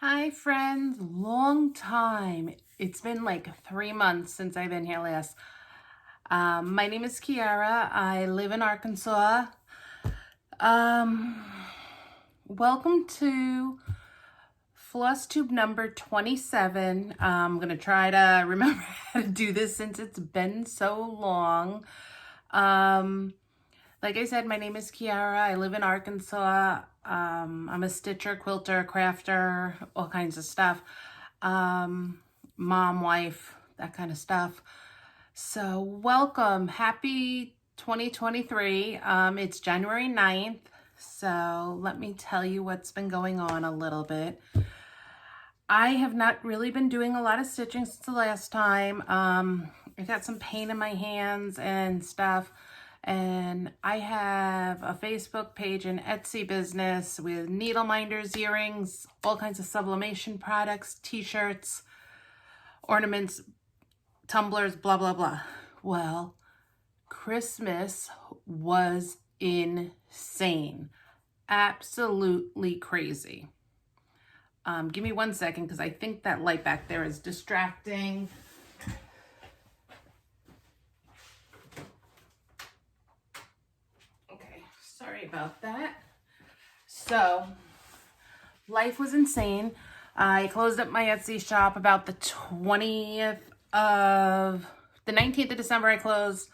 Hi friends, long time. It's been like 3 months since I've been here last. My name is Kiara. I live in Arkansas. Um, Welcome to Flosstube number 27. I'm gonna try to remember how to do this since it's been so long. Like I said, my name is Kiara. I live in Arkansas. I'm a stitcher, quilter, crafter, all kinds of stuff. Mom, wife, that kind of stuff. So welcome. Happy 2023. It's January 9th. So let me tell you what's been going on a little bit. I have not really been doing a lot of stitching since the last time. I got some pain in my hands and stuff. And I have a Facebook page and Etsy business with needle minders, earrings, all kinds of sublimation products, t-shirts, ornaments, tumblers, blah, blah, blah. Well, Christmas was insane. Absolutely crazy. Give me 1 second because I think that light back there is distracting. Sorry about that. So, life was insane. I closed up my Etsy shop about the 19th of December I closed.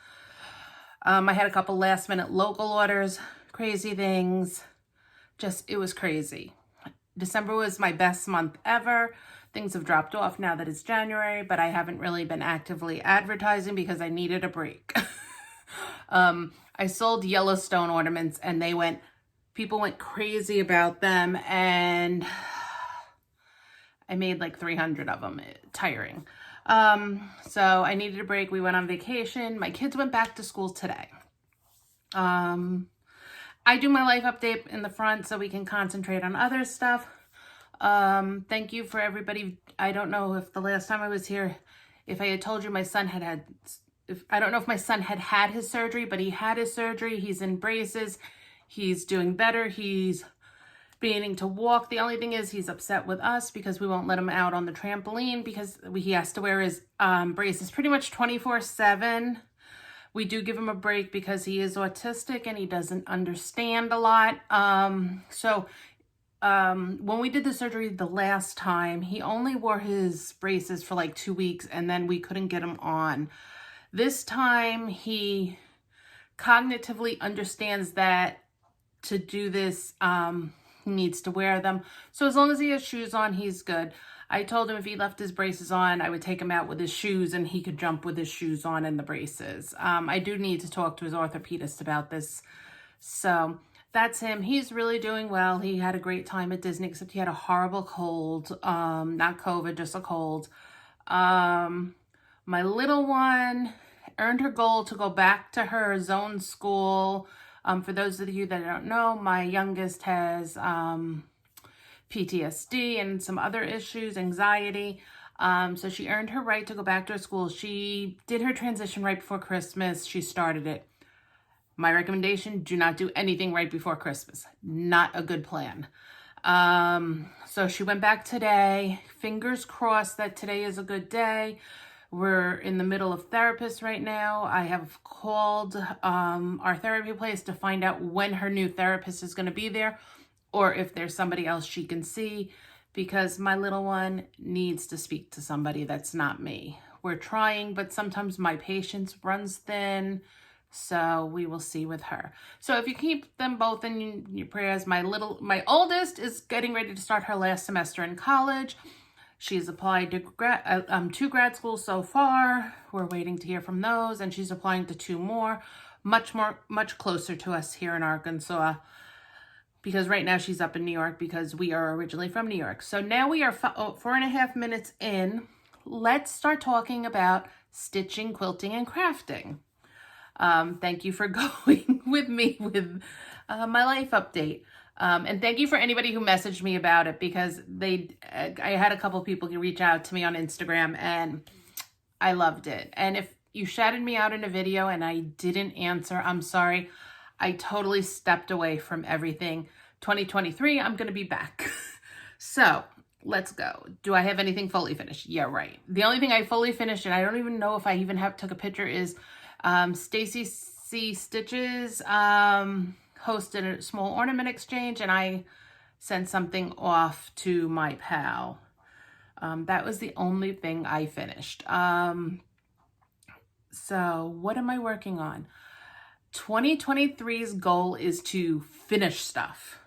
I had a couple last minute local orders, crazy things. It was crazy. December was my best month ever. Things have dropped off now that it's January, but I haven't really been actively advertising because I needed a break. I sold Yellowstone ornaments and people went crazy about them, and I made like 300 of them. Tiring. So I needed a break. We went on vacation. My kids went back to school today. I do my life update in the front so we can concentrate on other stuff. Thank you for everybody. I don't know if the last time I was here, if I had told you my son I don't know if my son had his surgery, but he had his surgery. He's in braces. He's doing better. He's beginning to walk. The only thing is he's upset with us because we won't let him out on the trampoline because he has to wear his braces pretty much 24/7. We do give him a break because he is autistic and he doesn't understand a lot. When we did the surgery the last time, he only wore his braces for like 2 weeks and then we couldn't get him on. This time he cognitively understands that to do this, he needs to wear them. So as long as he has shoes on, he's good. I told him if he left his braces on, I would take him out with his shoes and he could jump with his shoes on and the braces. I do need to talk to his orthopedist about this. So that's him. He's really doing well. He had a great time at Disney, except he had a horrible cold. Not COVID, just a cold. My little one earned her goal to go back to her zone school. For those of you that don't know, my youngest has PTSD and some other issues, anxiety. So she earned her right to go back to her school. She did her transition right before Christmas. She started it. My recommendation, do not do anything right before Christmas. Not a good plan. So she went back today. Fingers crossed that today is a good day. We're in the middle of therapists right now. I have called our therapy place to find out when her new therapist is going to be there or if there's somebody else she can see, because my little one needs to speak to somebody that's not me. We're trying, but sometimes my patience runs thin. So we will see with her. So if you keep them both in your prayers, my oldest is getting ready to start her last semester in college. She's applied to two grad schools so far. We're waiting to hear from those, and she's applying to 2 more, much closer to us here in Arkansas, because right now she's up in New York because we are originally from New York. So now we are 4.5 minutes in. Let's start talking about stitching, quilting, and crafting. Thank you for going with me with my life update. And thank you for anybody who messaged me about it, because I had a couple people reach out to me on Instagram and I loved it. And if you shouted me out in a video and I didn't answer, I'm sorry. I totally stepped away from everything. 2023, I'm going to be back. So let's go. Do I have anything fully finished? Yeah, right. The only thing I fully finished, and I don't even know if I even took a picture, is Stacy C. Stitches hosted a small ornament exchange, and I sent something off to my pal. That was the only thing I finished. So what am I working on? 2023's goal is to finish stuff.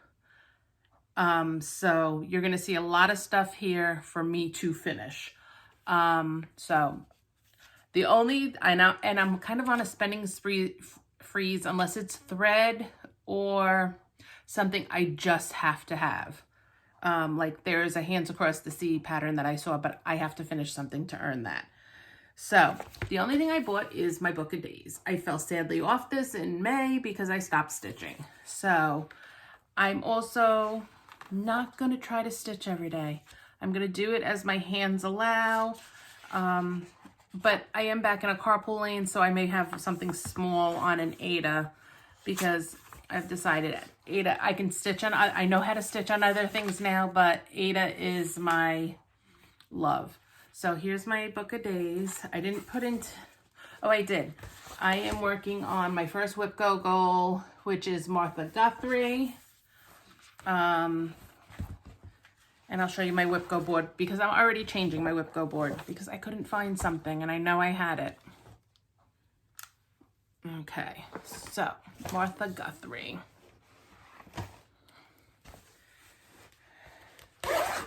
So you're going to see a lot of stuff here for me to finish. So the only, and I'm kind of on a spending freeze unless it's thread or something I just have to have. Like there's a Hands Across the Sea pattern that I saw, but I have to finish something to earn that. So the only thing I bought is my Book of Days. I fell sadly off this in May because I stopped stitching. So I'm also not going to try to stitch every day. I'm going to do it as my hands allow. But I am back in a carpool lane, so I may have something small on an Ada because I've decided Ada, I can stitch on, I know how to stitch on other things now, but Ada is my love. So here's my Book of Days. I didn't put into, oh, I did. I am working on my first Whip Go goal, which is Martha Guthrie. And I'll show you my Whip Go board because I'm already changing my Whip Go board because I couldn't find something and I know I had it. Okay, so Martha Guthrie.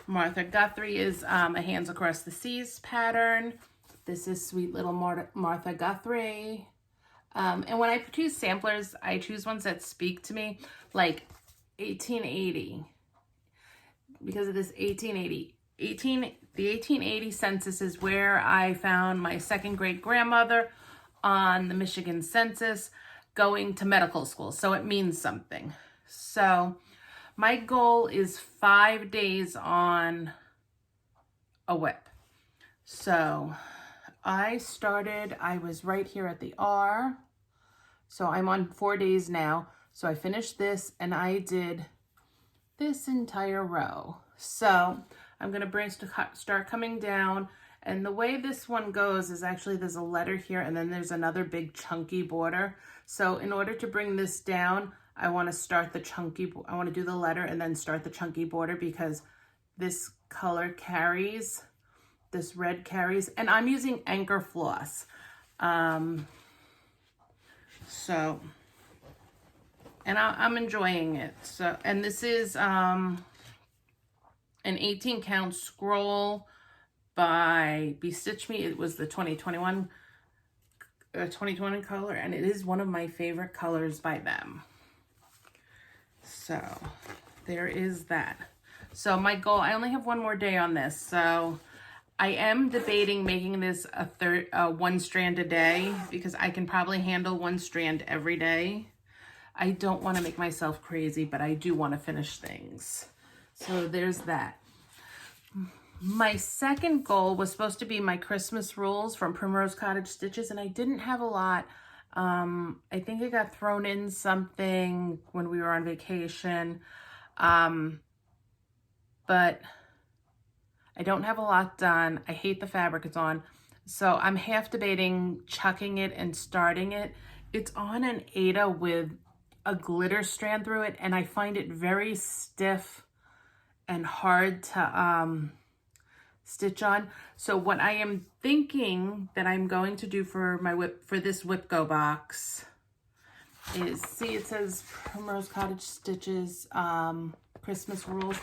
Martha Guthrie is a Hands Across the Seas pattern. This is sweet little Martha Guthrie. And when I choose samplers, I choose ones that speak to me, like 1880. Because of this 1880. The 1880 census is where I found my second great grandmother on the Michigan census going to medical school. So it means something. So my goal is 5 days on a whip. So I was right here at the R. So I'm on 4 days now. So I finished this and I did this entire row. So I'm going to start coming down. And the way this one goes is actually there's a letter here and then there's another big chunky border. So in order to bring this down, I want to start the chunky, I want to do the letter and then start the chunky border because this color carries, this red carries, and I'm using Anchor floss. And I'm enjoying it. So, and this is an 18 count scroll by Stitch Me. It was the 2020 color, and it is one of my favorite colors by them. So there is that. So my goal, I only have one more day on this. So I am debating making this one strand a day because I can probably handle one strand every day. I don't want to make myself crazy, but I do want to finish things. So there's that. My second goal was supposed to be my Christmas rules from Primrose Cottage Stitches, and I didn't have a lot. I think it got thrown in something when we were on vacation. But I don't have a lot done. I hate the fabric it's on. So I'm half debating chucking it and starting it. It's on an Ada with a glitter strand through it, and I find it very stiff and hard to stitch on. So what I am thinking that I'm going to do for this Whip Go box is, see, it says Primrose Cottage Stitches Christmas rules.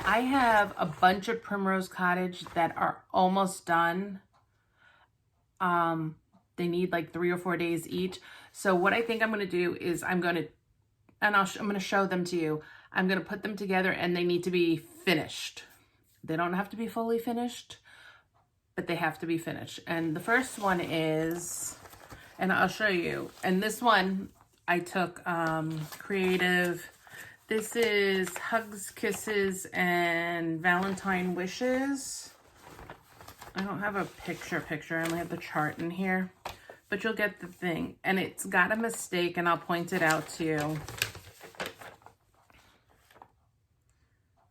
I have a bunch of Primrose Cottage that are almost done. They need like 3 or 4 days each. So what I think I'm going to do is I'm going to show them to you. I'm going to put them together and they need to be finished. They don't have to be fully finished, but they have to be finished. And the first one is, and I'll show you. And this one I took Creative. This is Hugs, Kisses, and Valentine Wishes. I don't have a picture. I only have the chart in here, but you'll get the thing. And it's got a mistake, and I'll point it out to you.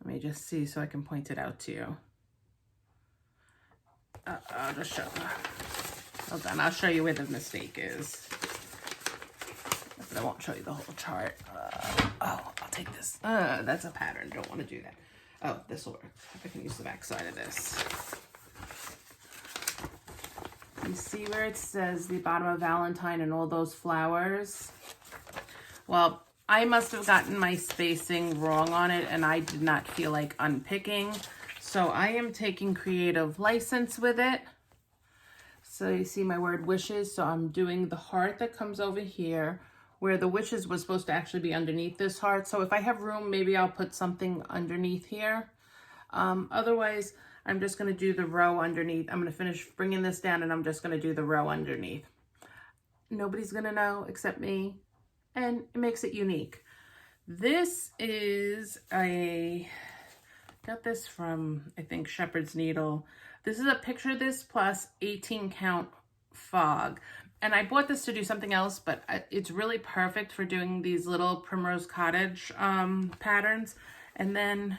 Let me me just see so I can point it out to you. I'll just show you. Hold on, I'll show you where the mistake is. But I won't show you the whole chart. Oh, I'll take this. That's a pattern. Don't want to do that. Oh, this will work. If I can use the back side of this. You see where it says the bottom of Valentine and all those flowers? Well, I must have gotten my spacing wrong on it and I did not feel like unpicking. So I am taking creative license with it. So you see my word wishes. So I'm doing the heart that comes over here where the wishes was supposed to actually be underneath this heart. So if I have room, maybe I'll put something underneath here. Otherwise, I'm just going to do the row underneath. I'm going to finish bringing this down and I'm just going to do the row underneath. Nobody's going to know except me, and it makes it unique. This is got this from, I think, Shepherd's Needle. This is a picture this plus 18 count fog. And I bought this to do something else, but it's really perfect for doing these little Primrose Cottage patterns. And then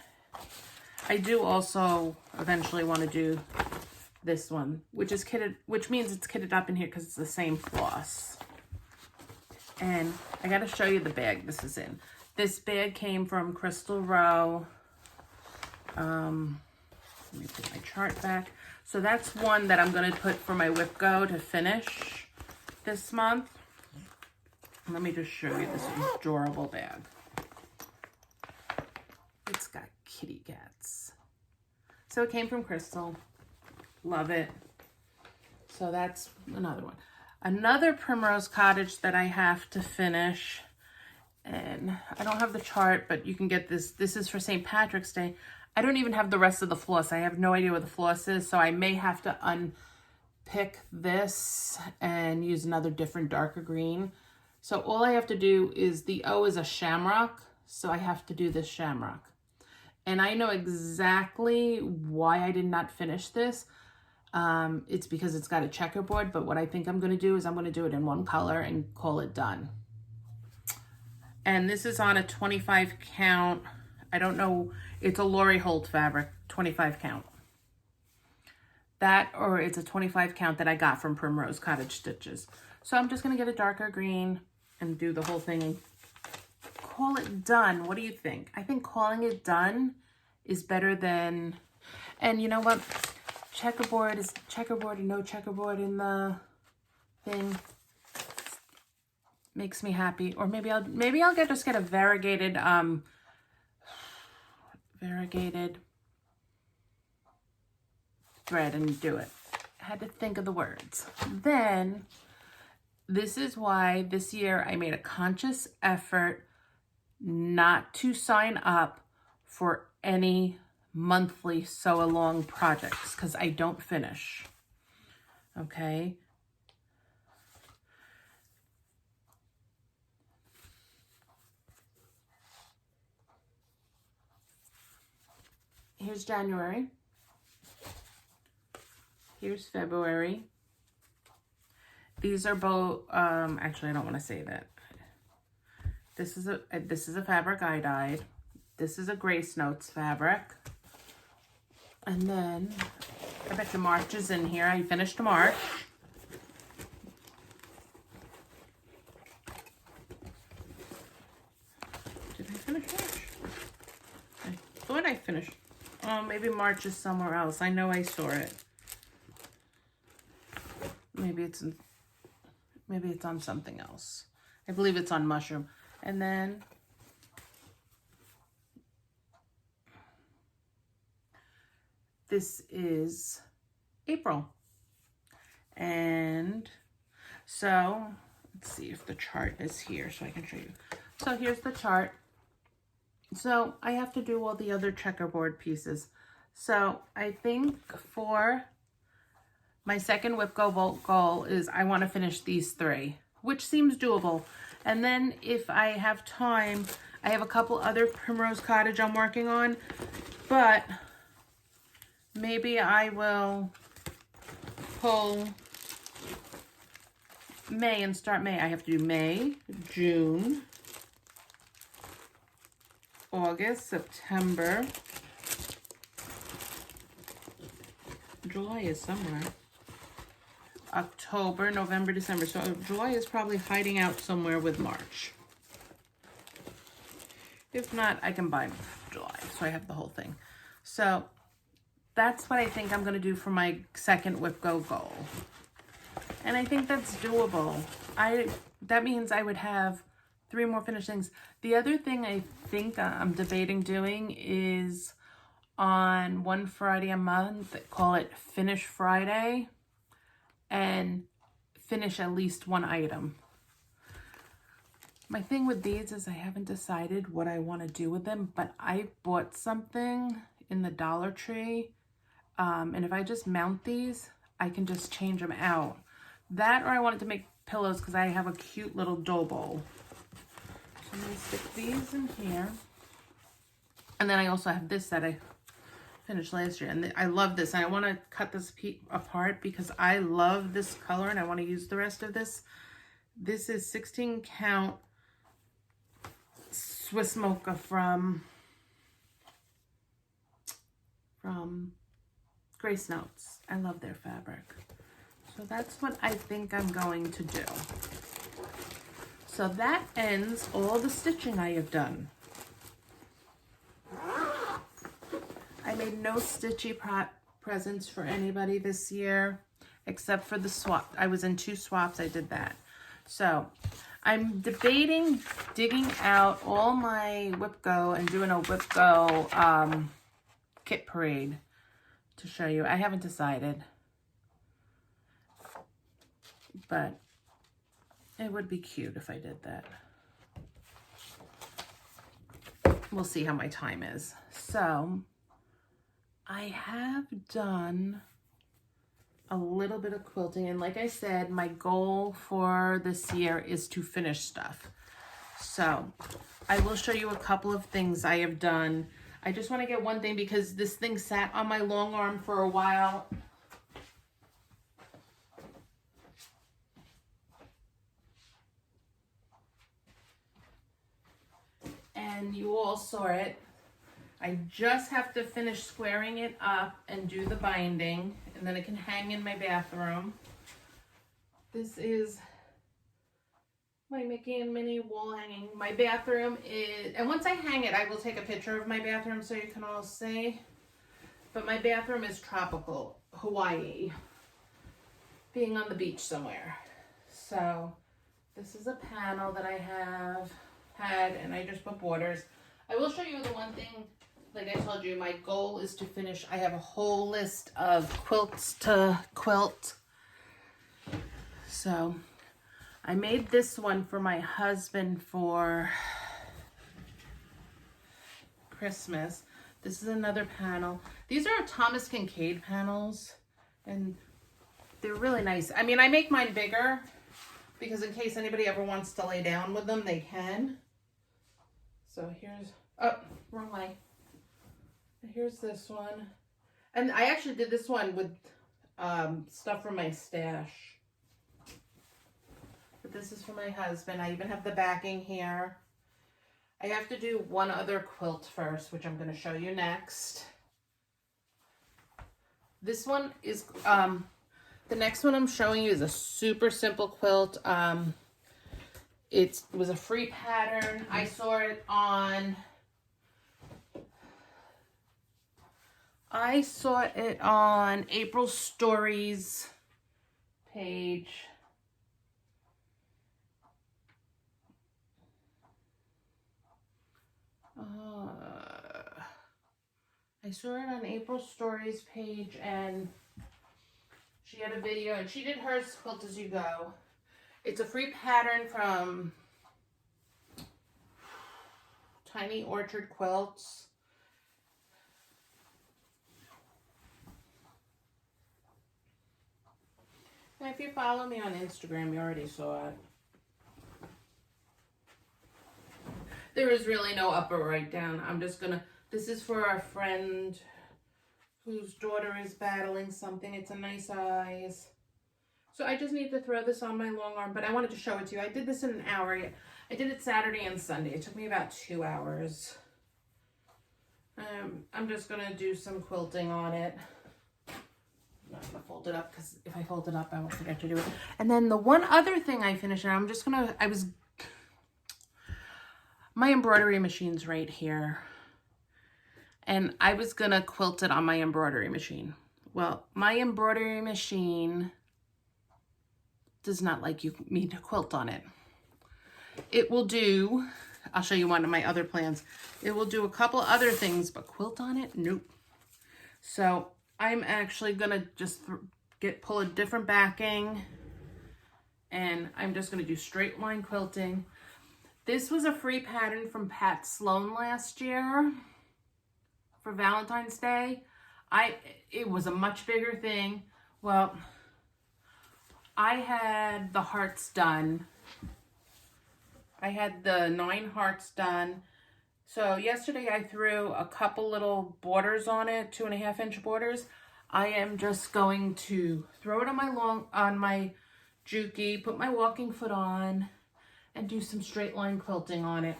I do also eventually want to do this one, which is kitted, which means it's kitted up in here because it's the same floss. And I got to show you the bag this is in. This bag came from Crystal Row. Let me put my chart back. So that's one that I'm going to put for my Whip Go to finish this month. Let me just show you this adorable bag. It's got kitty cats. So it came from Crystal. Love it. So that's another one. Another Primrose Cottage that I have to finish. And I don't have the chart, but you can get this. This is for St. Patrick's Day. I don't even have the rest of the floss. I have no idea where the floss is. So I may have to unpick this and use another different darker green. So all I have to do is, the O is a shamrock. So I have to do this shamrock. And I know exactly why I did not finish this. It's because it's got a checkerboard, but what I think I'm going to do is I'm going to do it in one color and call it done. And this is on a 25 count. I don't know. It's a Lori Holt fabric, 25 count. That, or it's a 25 count that I got from Primrose Cottage Stitches. So I'm just going to get a darker green and do the whole thing and call it done. What do you think? I think calling it done is better than, and you know what? Checkerboard is checkerboard and no checkerboard in the thing makes me happy. Or maybe I'll just get a variegated thread and do it. I had to think of the words. Then this is why this year I made a conscious effort not to sign up for any monthly sew along projects because I don't finish. Okay. Here's January. Here's February. These are both, actually I don't want to say that. This is a fabric I dyed. This is a Grace Notes fabric. And then I bet the March is in here. I finished March. Did I finish March? I thought I finished. Oh, maybe March is somewhere else. I know I saw it. Maybe it's on something else. I believe it's on Mushroom. And then this is April. And so let's see if the chart is here so I can show you. So here's the chart. So I have to do all the other checkerboard pieces. So I think for my second Whip Go Volt goal is I want to finish these 3, which seems doable. And then if I have time, I have a couple other Primrose Cottage I'm working on, but maybe I will pull May and start May. I have to do May, June, August, September, July is somewhere. October, November, December. So July is probably hiding out somewhere with March. If not, I can buy July. So I have the whole thing. So that's what I think I'm going to do for my second Whip Go goal. And I think that's doable. That means I would have 3 more finished things. The other thing I think I'm debating doing is on one Friday a month, call it Finish Friday, and finish at least one item. My thing with these is I haven't decided what I want to do with them, but I bought something in the Dollar Tree, and if I just mount these, I can just change them out. That, or I wanted to make pillows because I have a cute little dough bowl. So I'm going to stick these in here. And then I also have this that I finished last year. And I love this. And I want to cut this apart because I love this color and I want to use the rest of this. This is 16 count Swiss Mocha from Grace Notes. I love their fabric. So that's what I think I'm going to do. So that ends all the stitching I have done. I made no stitchy presents for anybody this year, except for the swap. I was in 2 swaps, I did that. So I'm debating digging out all my Whip Go and doing a Whip Go kit parade to show you. I haven't decided, but it would be cute if I did that. We'll see how my time is. So I have done a little bit of quilting, and like I said, my goal for this year is to finish stuff. So I will show you a couple of things I have done. I just want to get one thing because this thing sat on my long arm for a while. And you all saw it. I just have to finish squaring it up and do the binding, and then it can hang in my bathroom. This is my Mickey and Minnie wall hanging. My bathroom is, and once I hang it, I will take a picture of my bathroom so you can all see. But my bathroom is tropical, Hawaii, being on the beach somewhere. So this is a panel that I have had, and I just put borders. I will show you the one thing, like I told you, my goal is to finish. I have a whole list of quilts to quilt. So I made this one for my husband for Christmas. This is another panel. These are Thomas Kincaid panels, and they're really nice. I mean, I make mine bigger because in case anybody ever wants to lay down with them, they can. So here's, oh, wrong way. Here's this one. And I actually did this one with stuff from my stash. But this is for my husband. I even have the backing here. I have to do one other quilt first, which I'm going to show you next. This one is, the next one I'm showing you is a super simple quilt. It was a free pattern. I saw it on April Stories page. I saw it on April Stories page, and she had a video, and she did hers Quilt As You Go. It's a free pattern from Tiny Orchard Quilts. And if you follow me on Instagram, you already saw it. There is really no up or right down. I'm just gonna, this is for our friend whose daughter is battling something. It's a nice size. So I just need to throw this on my long arm, but I wanted to show it to you. I did this in an hour. I did it Saturday and Sunday. It took me about 2 hours. I'm just gonna do some quilting on it. I'm not gonna fold it up because if I fold it up, I won't forget to do it. And then the one other thing I finished, and my embroidery machine's right here. And I was gonna quilt it on my embroidery machine. Well, my embroidery machine does not like me to quilt on it. It will do, I'll show you one of my other plans. It will do a couple other things, but quilt on it, nope. So I'm actually gonna just pull a different backing, and I'm just gonna do straight line quilting. This was a free pattern from Pat Sloan last year for Valentine's Day. It was a much bigger thing. Well, I had the hearts done. I had the 9 hearts done. So yesterday I threw a couple little borders on it, 2.5-inch borders. I am just going to throw it on my Juki, put my walking foot on, and do some straight line quilting on it.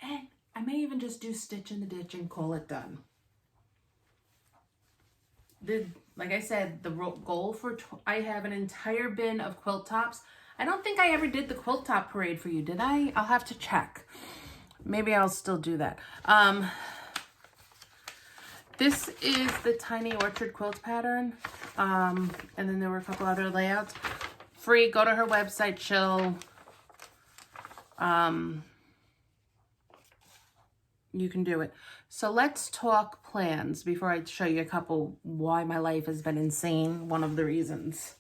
And I may even just do stitch in the ditch and call it done. Like I said, the goal I have an entire bin of quilt tops. I don't think I ever did the quilt top parade for you, did I? I'll have to check. Maybe I'll still do that. This is the Tiny Orchard quilt pattern. And then there were a couple other layouts. Free, go to her website, you can do it. So let's talk plans before I show you a couple why my life has been insane. One of the reasons.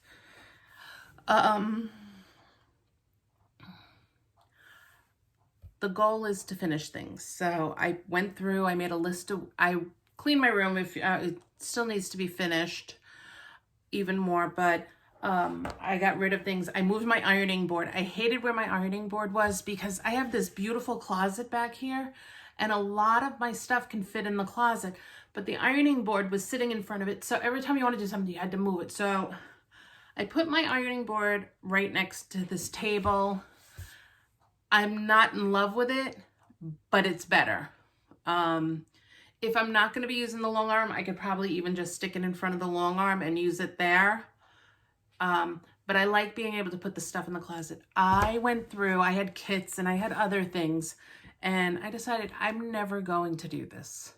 The goal is to finish things. So I went through, I made a list of, I cleaned my room. If it still needs to be finished even more, but I got rid of things. I moved my ironing board. I hated where my ironing board was because I have this beautiful closet back here, and a lot of my stuff can fit in the closet, but the ironing board was sitting in front of it. So every time you want to do something, you had to move it. So I put my ironing board right next to this table. I'm not in love with it, but it's better. If I'm not going to be using the long arm, I could probably even just stick it in front of the long arm and use it there. But I like being able to put the stuff in the closet. I went through, I had kits and I had other things, and I decided I'm never going to do this.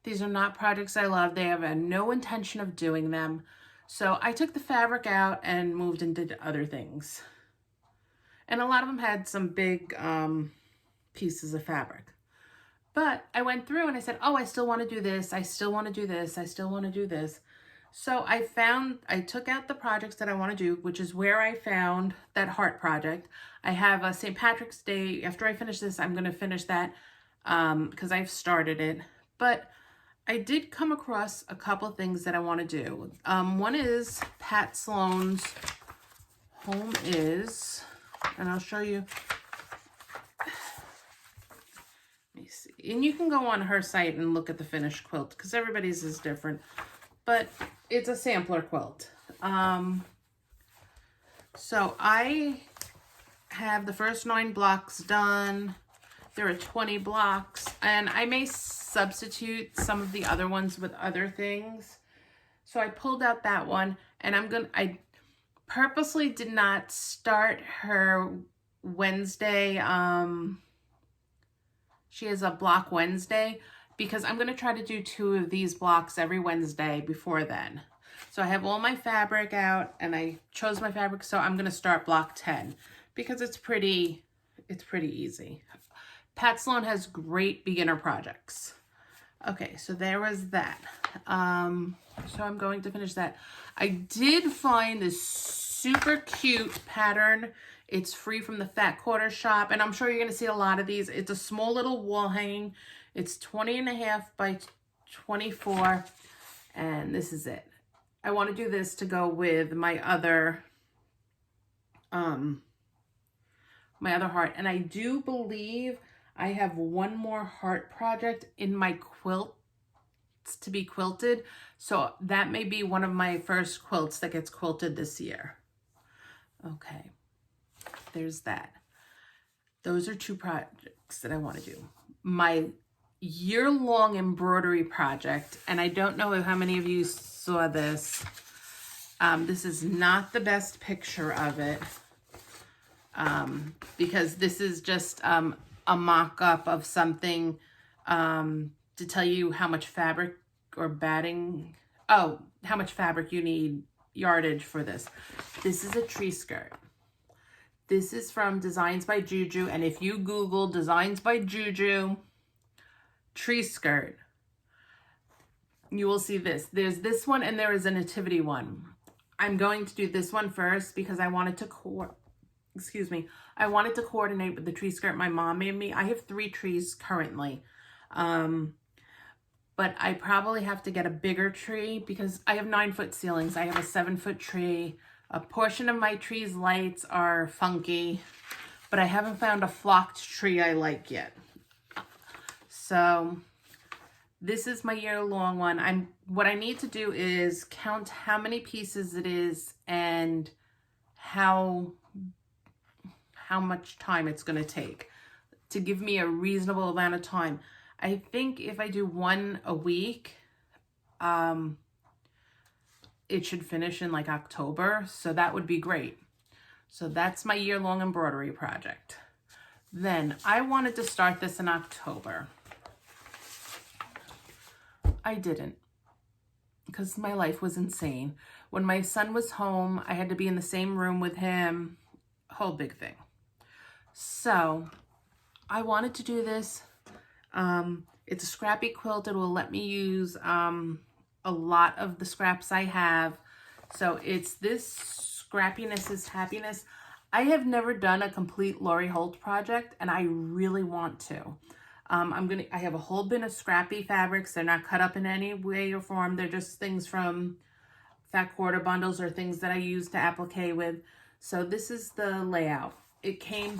These are not projects I love. They have no intention of doing them. So I took the fabric out and moved and did other things. And a lot of them had some big pieces of fabric. But I went through and I said, oh, I still want to do this. I still want to do this. I still want to do this. So I took out the projects that I want to do, which is where I found that heart project. I have a St. Patrick's Day. After I finish this, I'm going to finish that because I've started it. But I did come across a couple things that I want to do. One is Pat Sloan's Home Is, and I'll show you. Let me see. And you can go on her site and look at the finished quilt because everybody's is different. But it's a sampler quilt. So I have the first 9 blocks done. There are 20 blocks, and I may substitute some of the other ones with other things. So I pulled out that one, and I purposely did not start her Wednesday. She has a block Wednesday, because I'm going to try to do 2 of these blocks every Wednesday before then. So I have all my fabric out, and I chose my fabric, so I'm going to start block 10 because it's pretty easy. Pat Sloan has great beginner projects. Okay, so there was that. So I'm going to finish that. I did find this super cute pattern. It's free from the Fat Quarter shop, and I'm sure you're going to see a lot of these. It's a small little wall hanging. It's 20.5 by 24, and this is it. I want to do this to go with my other heart, and I do believe I have one more heart project in my quilts to be quilted, so that may be one of my first quilts that gets quilted this year. Okay, there's that. Those are 2 projects that I want to do. My year-long embroidery project, and I don't know how many of you saw this. This is not the best picture of it, because this is just a mock-up of something to tell you how much fabric or batting, how much fabric you need, yardage for this. This is a tree skirt. This is from Designs by Juju, and if you Google Designs by Juju tree skirt, you will see this. There's this one and there is a nativity one. I'm going to do this one first because I wanted to coordinate with the tree skirt my mom made me. I have 3 trees currently. But I probably have to get a bigger tree because I have 9-foot ceilings. I have a 7-foot tree. A portion of my tree's lights are funky, but I haven't found a flocked tree I like yet. So this is my year-long one. What I need to do is count how many pieces it is and how much time it's going to take to give me a reasonable amount of time. I think if I do one a week, it should finish in like October, so that would be great. So that's my year-long embroidery project. Then I wanted to start this in October. I didn't, because my life was insane. When my son was home, I had to be in the same room with him, whole big thing. So I wanted to do this. It's a scrappy quilt. It will let me use a lot of the scraps I have. So it's this Scrappiness is Happiness. I have never done a complete Lori Holt project, and I really want to. I have a whole bin of scrappy fabrics. They're not cut up in any way or form. They're just things from fat quarter bundles or things that I use to applique with. So this is the layout.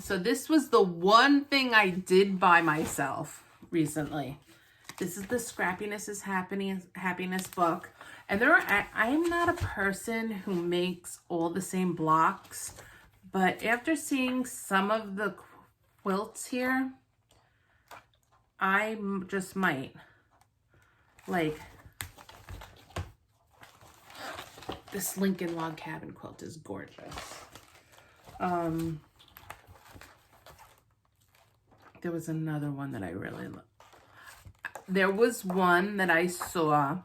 So this was the one thing I did by myself recently. This is the Scrappiness is Happiness book. And I am not a person who makes all the same blocks, but after seeing some of the quilts here, I just might. Like, this Lincoln log cabin quilt is gorgeous. There was another one that I really loved. There was one that I saw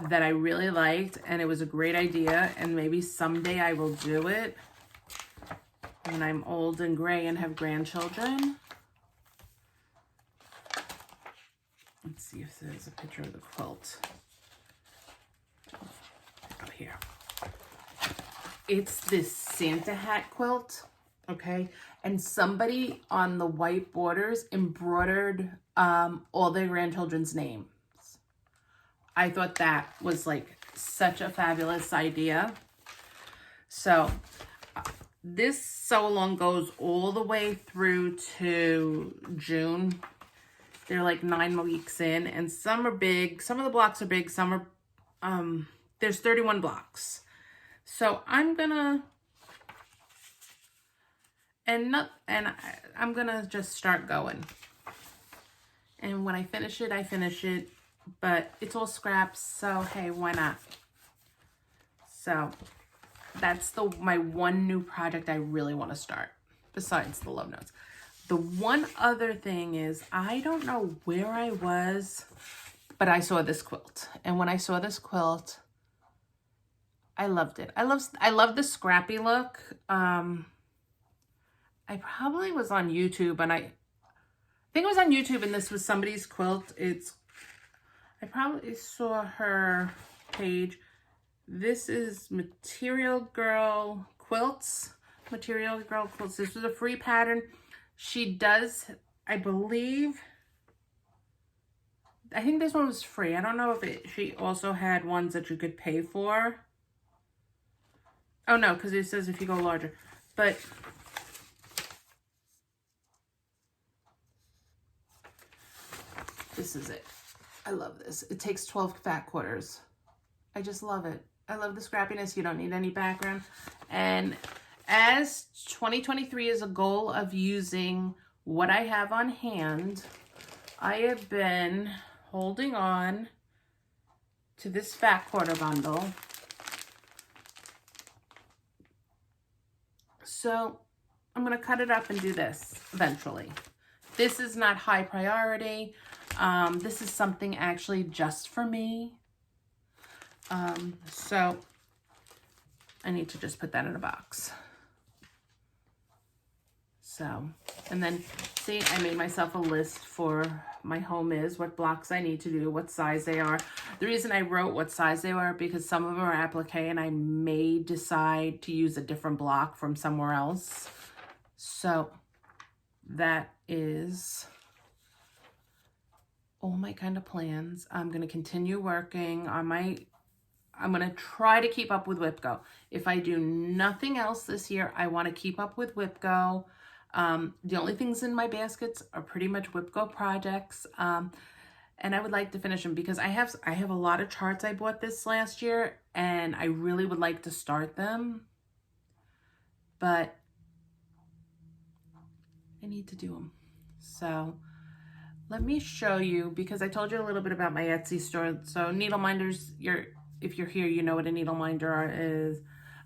that I really liked, and it was a great idea, and maybe someday I will do it when I'm old and gray and have grandchildren. Let's see if there's a picture of the quilt. Oh, here. It's this Santa hat quilt, okay? And somebody on the white borders embroidered all their grandchildren's names. I thought that was like such a fabulous idea. So this sew along goes all the way through to June. They're like 9 weeks in, and some are big. Some of the blocks are big. Some are, there's 31 blocks. So I'm gonna, I'm gonna just start going. And when I finish it, but it's all scraps, so hey, why not? So that's my one new project I really want to start, besides the love notes. The one other thing is, I don't know where I was, but I saw this quilt. And when I saw this quilt, I loved it. I love the scrappy look. I probably was on YouTube, and I think it was on YouTube, and this was somebody's quilt. I probably saw her page. This is Material Girl Quilts. Material Girl Quilts. This was a free pattern. She does, I believe, I think this one was free. I don't know if she also had ones that you could pay for. Oh no, because it says if you go larger. But this is it. I love this. It takes 12 fat quarters. I just love it. I love the scrappiness. You don't need any background. And as 2023 is a goal of using what I have on hand, I have been holding on to this fat quarter bundle. So I'm going to cut it up and do this eventually. This is not high priority. This is something actually just for me. So I need to just put that in a box. So, and then see, I made myself a list for my home is, what blocks I need to do, what size they are. The reason I wrote what size they are, because some of them are applique and I may decide to use a different block from somewhere else. So that is all my kind of plans. I'm going to continue working on I'm going to try to keep up with WIPGO. If I do nothing else this year, I want to keep up with WIPGO. The only things in my baskets are pretty much WIPGO projects. And I would like to finish them because I have a lot of charts I bought this last year and I really would like to start them. But I need to do them. So let me show you, because I told you a little bit about my Etsy store. So needle minders, if you're here, you know what a needle minder is.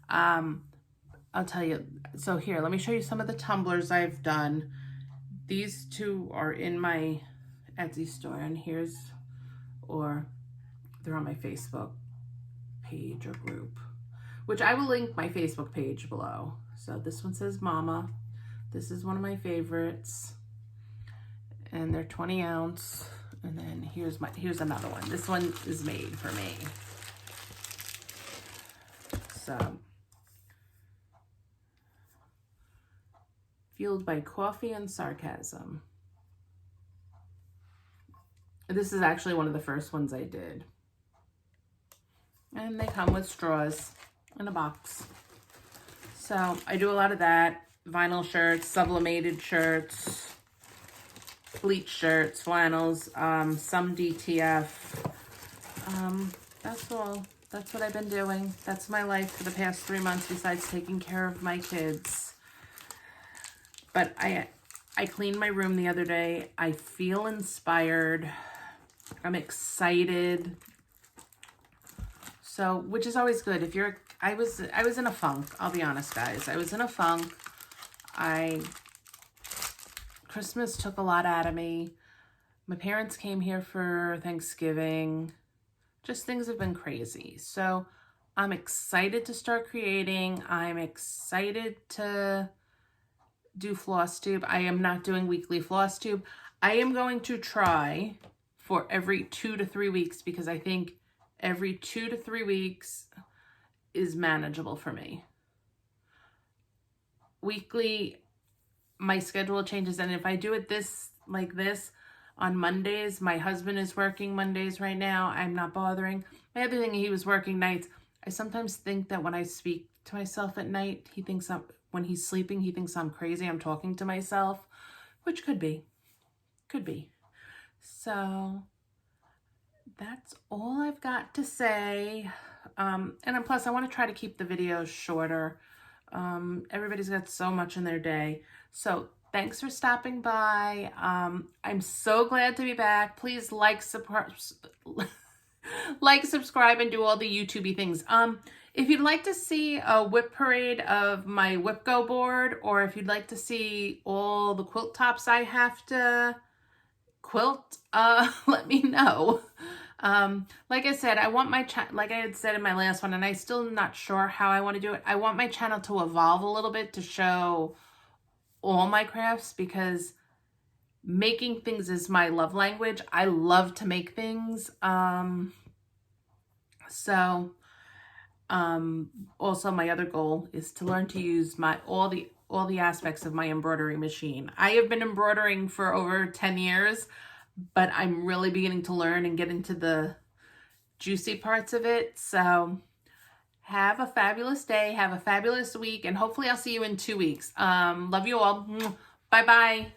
I'll tell you. So here, let me show you some of the tumblers I've done. These two are in my Etsy store, and or they're on my Facebook page or group, which I will link my Facebook page below. So this one says Mama. This is one of my favorites, and they're 20 ounce. And then here's another one. This one is made for me. So, fueled by coffee and sarcasm. This is actually one of the first ones I did. And they come with straws in a box. So I do a lot of that. Vinyl shirts, sublimated shirts, bleach shirts, flannels, some DTF. That's all. That's what I've been doing. That's my life for the past 3 months besides taking care of my kids. But I cleaned my room the other day. I feel inspired. I'm excited. So, which is always good. I was in a funk. I'll be honest, guys. I was in a funk. Christmas took a lot out of me. My parents came here for Thanksgiving. Just things have been crazy. So I'm excited to start creating. I'm excited to do Flosstube. I am not doing weekly Flosstube. I am going to try for every 2 to 3 weeks because I think every 2 to 3 weeks is manageable for me. Weekly, my schedule changes, and if I do it like this on Mondays, my husband is working Mondays right now. I'm not bothering. My other thing, he was working nights. I sometimes think that when I speak to myself at night, when he's sleeping, he thinks I'm crazy. I'm talking to myself, which could be. So that's all I've got to say. And plus, I want to try to keep the videos shorter. Everybody's got so much in their day. So thanks for stopping by. I'm so glad to be back. Please subscribe, and do all the YouTubey things. If you'd like to see a whip parade of my WIPGO board, or if you'd like to see all the quilt tops I have to quilt, let me know. Like I said, I want my like I had said in my last one, and I'm still not sure how I want to do it. I want my channel to evolve a little bit to show all my crafts, because making things is my love language. I love to make things. Also my other goal is to learn to use all the aspects of my embroidery machine. I have been embroidering for over 10 years, but I'm really beginning to learn and get into the juicy parts of it. So have a fabulous day, have a fabulous week, and hopefully I'll see you in 2 weeks. Love you all. Bye-bye.